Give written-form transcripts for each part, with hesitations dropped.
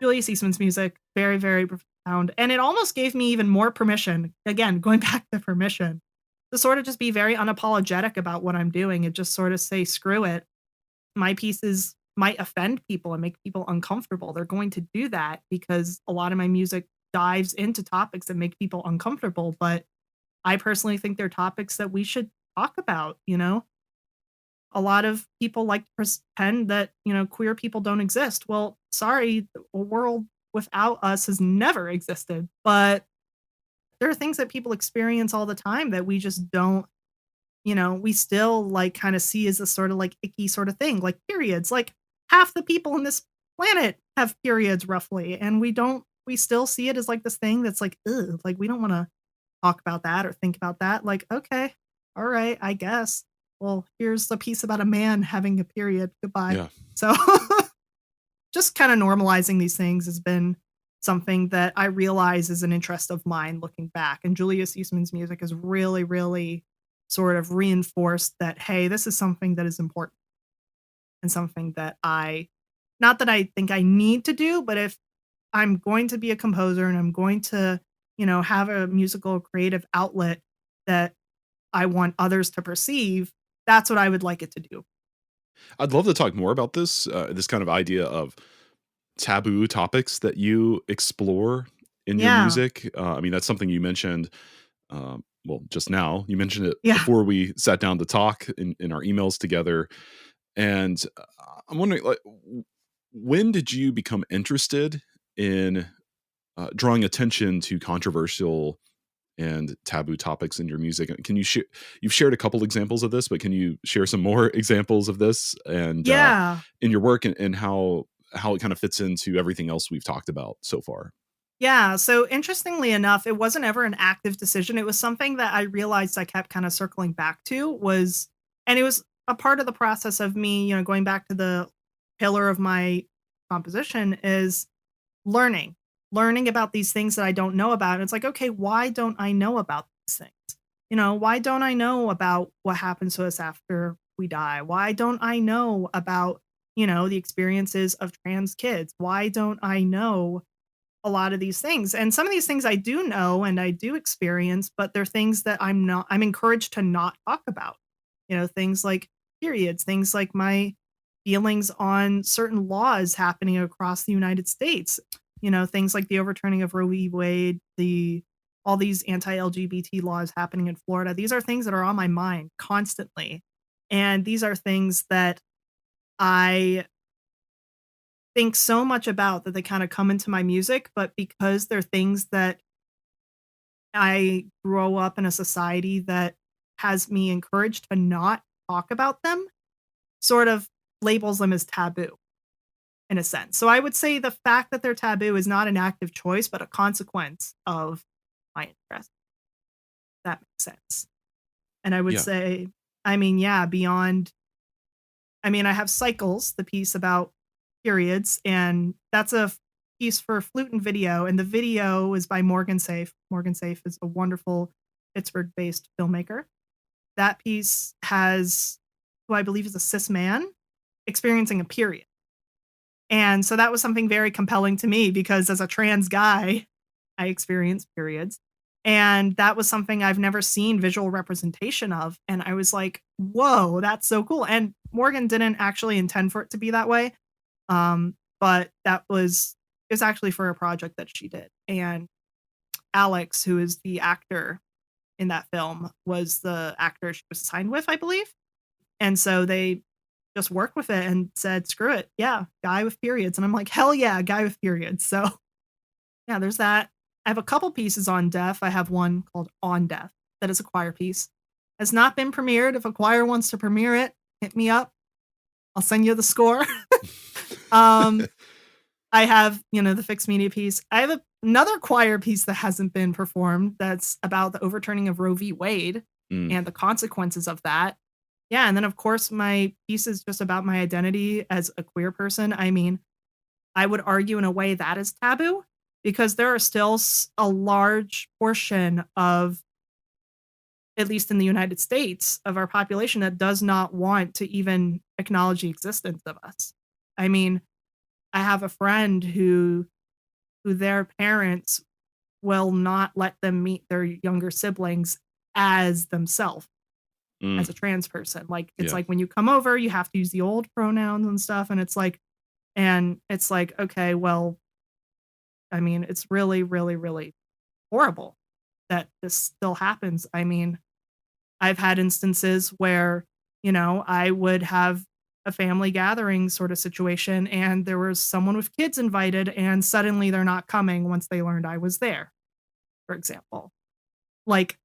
Julius Eastman's music, very, very profound. And it almost gave me even more permission, again, going back to permission, to sort of just be very unapologetic about what I'm doing and just sort of say, screw it. My pieces might offend people and make people uncomfortable. They're going to do that because a lot of my music dives into topics that make people uncomfortable. But I personally think they're topics that we should talk about, you know? A lot of people like to pretend that, queer people don't exist. Well, sorry, a world without us has never existed. But there are things that people experience all the time that we just don't, we still like kind of see as a sort of like icky sort of thing, like periods. Like half the people on this planet have periods roughly. And we still see it as like this thing that's like, ugh, like we don't want to talk about that or think about that. Like, okay, all right, I guess. Well, here's the piece about a man having a period. Goodbye. Yeah. So just kind of normalizing these things has been something that I realize is an interest of mine looking back. And Julius Eastman's music has really, really sort of reinforced that, hey, this is something that is important and something that not that I think I need to do, but if I'm going to be a composer and I'm going to, have a musical creative outlet that I want others to perceive, that's what I would like it to do. I'd love to talk more about this kind of idea of taboo topics that you explore in your Yeah. music. I mean, that's something you mentioned, well, just now. You mentioned it Yeah. before we sat down to talk in our emails together. And I'm wondering, like, when did you become interested in drawing attention to controversial and taboo topics in your music? Can you share? You've shared a couple examples of this, but can you share some more examples of this and Yeah. in your work and how it kind of fits into everything else we've talked about so far? Yeah. So interestingly enough, it wasn't ever an active decision. It was something that I realized I kept kind of circling back to and it was a part of the process of me, going back to the pillar of my composition is learning, learning about these things that I don't know about. And it's like, okay, why don't I know about these things? Why don't I know about what happens to us after we die? Why don't I know about, the experiences of trans kids? Why don't I know a lot of these things? And some of these things I do know and I do experience, but they're things that I'm encouraged to not talk about. Things like periods, things like my feelings on certain laws happening across the United States. Things like the overturning of Roe v. Wade, all these anti-LGBT laws happening in Florida. These are things that are on my mind constantly. And these are things that I think so much about that they kind of come into my music, but because they're things that I grow up in a society that has me encouraged to not talk about them, sort of labels them as taboo in a sense. So I would say the fact that they're taboo is not an active choice, but a consequence of my interest. That makes sense. And I would Yeah. say, I mean, yeah, beyond, I mean, I have Cycles, the piece about periods, and that's a piece for flute and video. And the video is by Morgan Safe. Morgan Safe is a wonderful Pittsburgh based filmmaker. That piece has who I believe is a cis man experiencing a period. And so that was something very compelling to me because as a trans guy, I experience periods. And that was something I've never seen visual representation of. And I was like, whoa, that's so cool. And Morgan didn't actually intend for it to be that way. But it's actually for a project that she did. And Alex, who is the actor in that film, was the actor she was signed with, I believe. And so they just worked with it and said, screw it. Yeah, guy with periods. And I'm like, hell yeah, guy with periods. So yeah, there's that. I have a couple pieces on deaf. I have one called On Deaf that is a choir piece. Has not been premiered. If a choir wants to premiere it, hit me up. I'll send you the score. um, I have, the fixed media piece. I have another choir piece that hasn't been performed that's about the overturning of Roe v. Wade Mm. and the consequences of that. Yeah, and then of course my piece is just about my identity as a queer person. I mean, I would argue in a way that is taboo because there are still a large portion of, at least in the United States, of our population that does not want to even acknowledge the existence of us. I mean, I have a friend who their parents will not let them meet their younger siblings as themselves, as Mm, a trans person. Like, it's yeah. like when you come over, you have to use the old pronouns and stuff, and it's like, okay, well, I mean, it's really, really, really horrible that this still happens. I mean, I've had instances where, I would have a family gathering sort of situation and there was someone with kids invited and suddenly they're not coming once they learned I was there, for example. Like,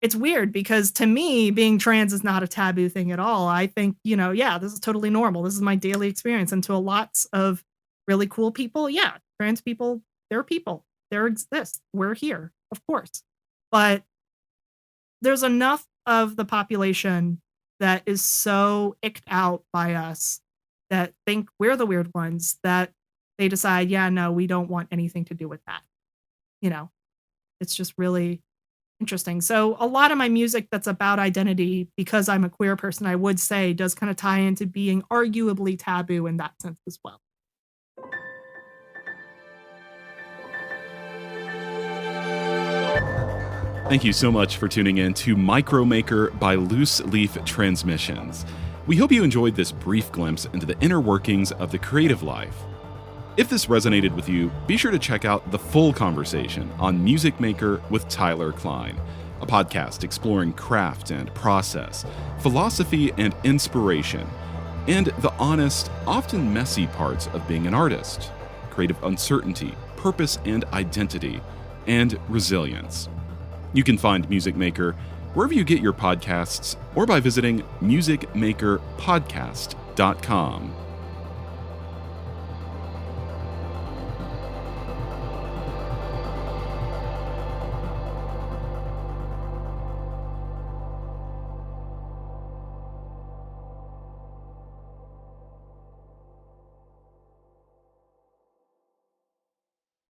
it's weird because to me, being trans is not a taboo thing at all. I think, yeah, this is totally normal. This is my daily experience. And to lots of really cool people, yeah, trans people, they're people. They exist. We're here, of course. But there's enough of the population that is so icked out by us that think we're the weird ones that they decide, yeah, no, we don't want anything to do with that. You know, it's just really interesting. So a lot of my music that's about identity, because I'm a queer person, I would say does kind of tie into being arguably taboo in that sense as well. Thank you so much for tuning in to Micromaker by Loose Leaf Transmissions. We hope you enjoyed this brief glimpse into the inner workings of the creative life. If this resonated with you, be sure to check out the full conversation on Music Maker with Tyler Kline, a podcast exploring craft and process, philosophy and inspiration, and the honest, often messy parts of being an artist, creative uncertainty, purpose and identity, and resilience. You can find Music Maker wherever you get your podcasts or by visiting musicmakerpodcast.com.